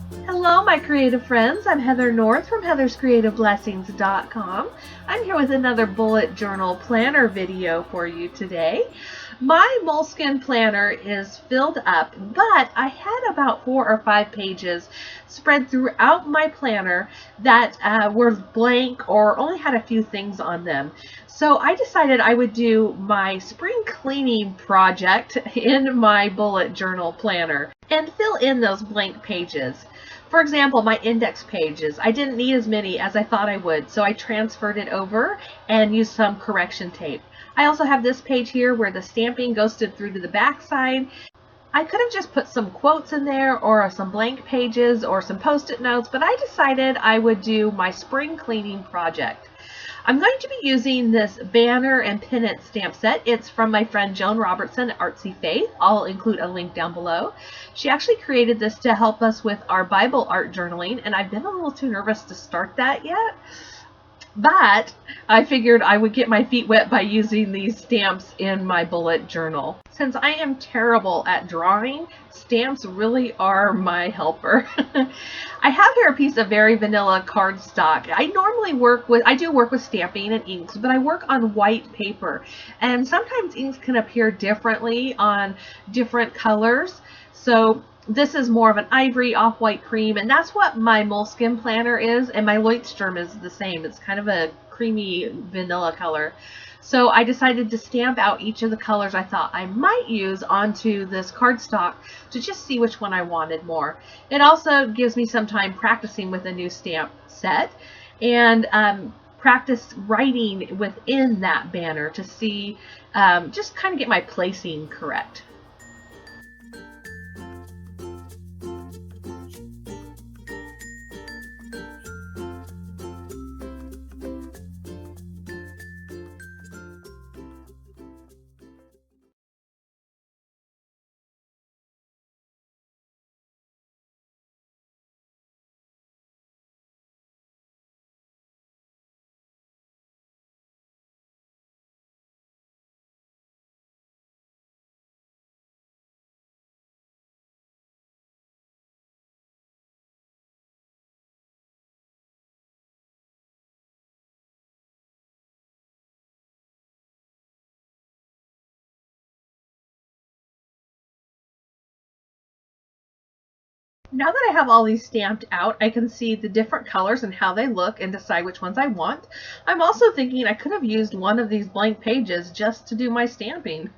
Hello, my creative friends. I'm Heather North from heatherscreativeblessings.com. I'm here with another bullet journal planner video for you today. My moleskin planner is filled up, but I had about 4 or 5 pages spread throughout my planner that were blank or only had a few things on them. So I decided I would do my spring cleaning project in my bullet journal planner and fill in those blank pages. For example, my index pages, I didn't need as many as I thought I would, so I transferred it over and used some correction tape. I also have this page here where the stamping ghosted through to the back side. I could have just put some quotes in there or some blank pages or some post-it notes, but I decided I would do my spring cleaning project. I'm going to be using this banner and pennant stamp set. It's from my friend Joan Robertson at Artsy Faith. I'll include a link down below. She actually created this to help us with our Bible art journaling, and I've been a little too nervous to start that yet. But I figured I would get my feet wet by using these stamps in my bullet journal. Since I am terrible at drawing, stamps really are my helper. I have here a piece of very vanilla cardstock. I do work with stamping and inks, but I work on white paper. And sometimes inks can appear differently on different colors. So this is more of an ivory off-white cream, and that's what my moleskin planner is, and my Leuchtturm is the same. It's kind of a creamy vanilla color. So I decided to stamp out each of the colors I thought I might use onto this cardstock to just see which one I wanted more. It also gives me some time practicing with a new stamp set and practice writing within that banner to see, just kind of get my placing correct. Now that I have all these stamped out, I can see the different colors and how they look and decide which ones I want. I'm also thinking I could have used one of these blank pages just to do my stamping.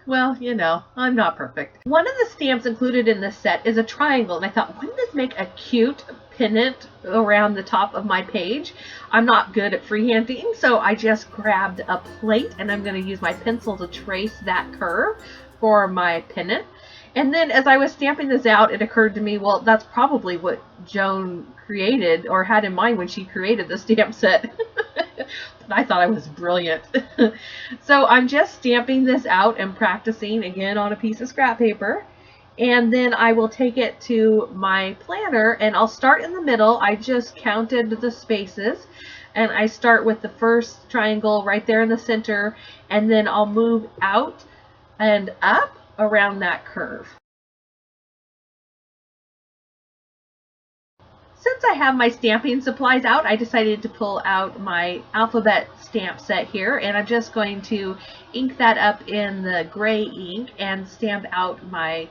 Well, you know, I'm not perfect. One of the stamps included in this set is a triangle, and I thought, wouldn't this make a cute pennant around the top of my page? I'm not good at freehanding, so I just grabbed a plate, and I'm going to use my pencil to trace that curve for my pennant. And then as I was stamping this out, it occurred to me, well, that's probably what Joan created or had in mind when she created the stamp set. I thought I was brilliant. So I'm just stamping this out and practicing again on a piece of scrap paper. And then I will take it to my planner and I'll start in the middle. I just counted the spaces and I start with the first triangle right there in the center, and then I'll move out and up around that curve. Since I have my stamping supplies out, I decided to pull out my alphabet stamp set here, and I'm just going to ink that up in the gray ink and stamp out my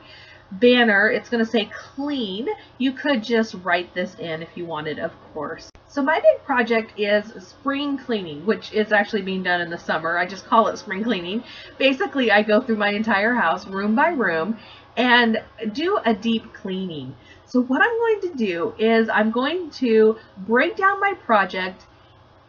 banner. It's going to say clean. You could just write this in if you wanted, of course. So my big project is spring cleaning, which is actually being done in the summer. I just call it spring cleaning. Basically, I go through my entire house, room by room, and do a deep cleaning. So what I'm going to do is I'm going to break down my project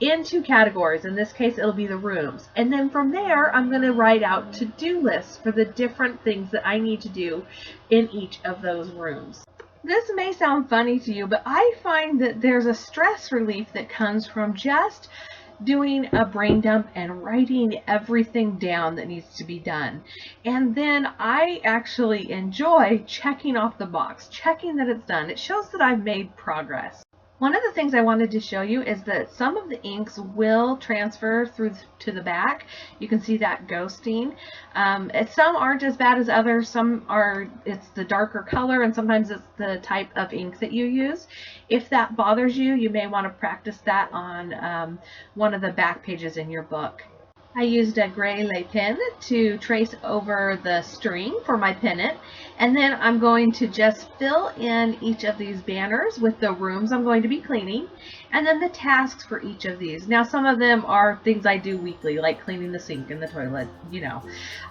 into categories. In this case, it'll be the rooms. And then from there, I'm going to write out to-do lists for the different things that I need to do in each of those rooms. This may sound funny to you, but I find that there's a stress relief that comes from just doing a brain dump and writing everything down that needs to be done. And then I actually enjoy checking off the box, checking that it's done. It shows that I've made progress. One of the things I wanted to show you is that some of the inks will transfer through to the back. You can see that ghosting. Some aren't as bad as others. Some are, it's the darker color, and sometimes it's the type of ink that you use. If that bothers you, you may want to practice that on one of the back pages in your book. I used a gray lei pen to trace over the string for my pennant, and then I'm going to just fill in each of these banners with the rooms I'm going to be cleaning, and then the tasks for each of these. Now, some of them are things I do weekly, like cleaning the sink and the toilet, you know,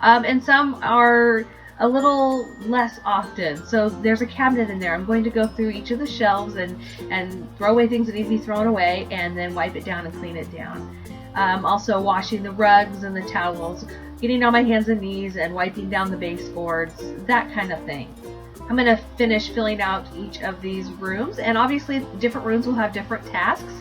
and some are a little less often. So there's a cabinet in there. I'm going to go through each of the shelves and throw away things that need to be thrown away, and then wipe it down and clean it down. Also washing the rugs and the towels, getting on my hands and knees and wiping down the baseboards, that kind of thing. I'm going to finish filling out each of these rooms, and obviously different rooms will have different tasks.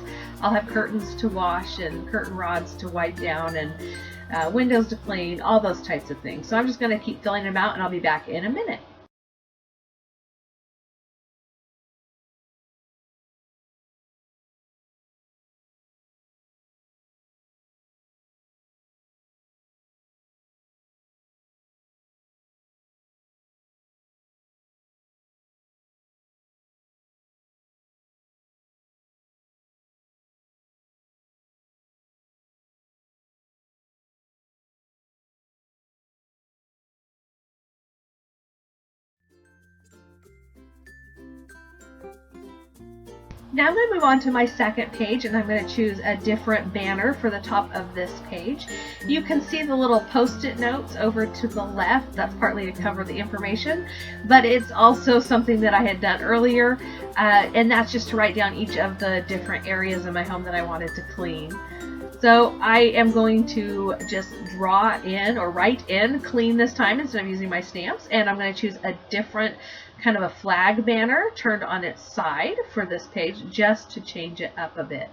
I'll have curtains to wash and curtain rods to wipe down and windows to clean, all those types of things. So I'm just going to keep filling them out, and I'll be back in a minute. Now I'm going to move on to my second page, and I'm going to choose a different banner for the top of this page. You can see the little post-it notes over to the left. That's partly to cover the information, but it's also something that I had done earlier, and that's just to write down each of the different areas in my home that I wanted to clean. So I am going to just draw in or write in clean this time instead of using my stamps, and I'm going to choose a different kind of a flag banner turned on its side for this page just to change it up a bit.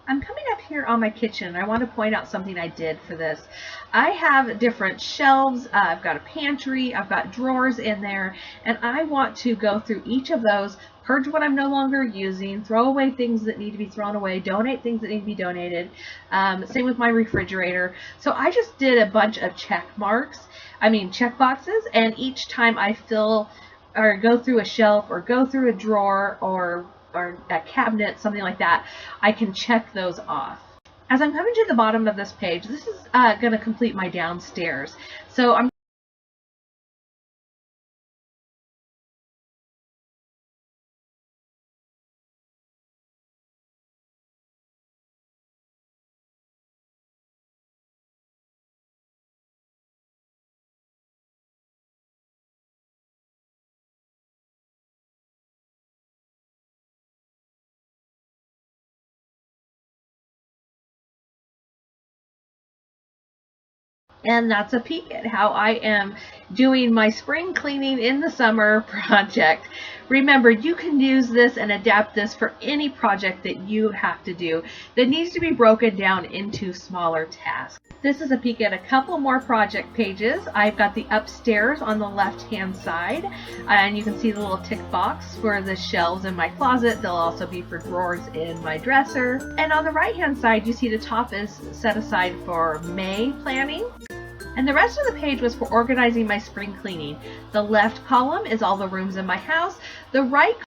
I'm coming up here on my kitchen. I want to point out something I did for this. I have different shelves. I've got a pantry. I've got drawers in there, and I want to go through each of those, purge what I'm no longer using, throw away things that need to be thrown away, donate things that need to be donated. Same with my refrigerator. So I just did a bunch of check boxes, and each time I fill or go through a shelf or go through a drawer or a cabinet, something like that, I can check those off. As I'm coming to the bottom of this page, this is going to complete my downstairs. So I'm and that's a peek at how I am doing my spring cleaning in the summer project. Remember, you can use this and adapt this for any project that you have to do that needs to be broken down into smaller tasks. This is a peek at a couple more project pages. I've got the upstairs on the left-hand side, and you can see the little tick box for the shelves in my closet. They'll also be for drawers in my dresser. And on the right-hand side, you see the top is set aside for May planning. And the rest of the page was for organizing my spring cleaning. The left column is all the rooms in my house. The right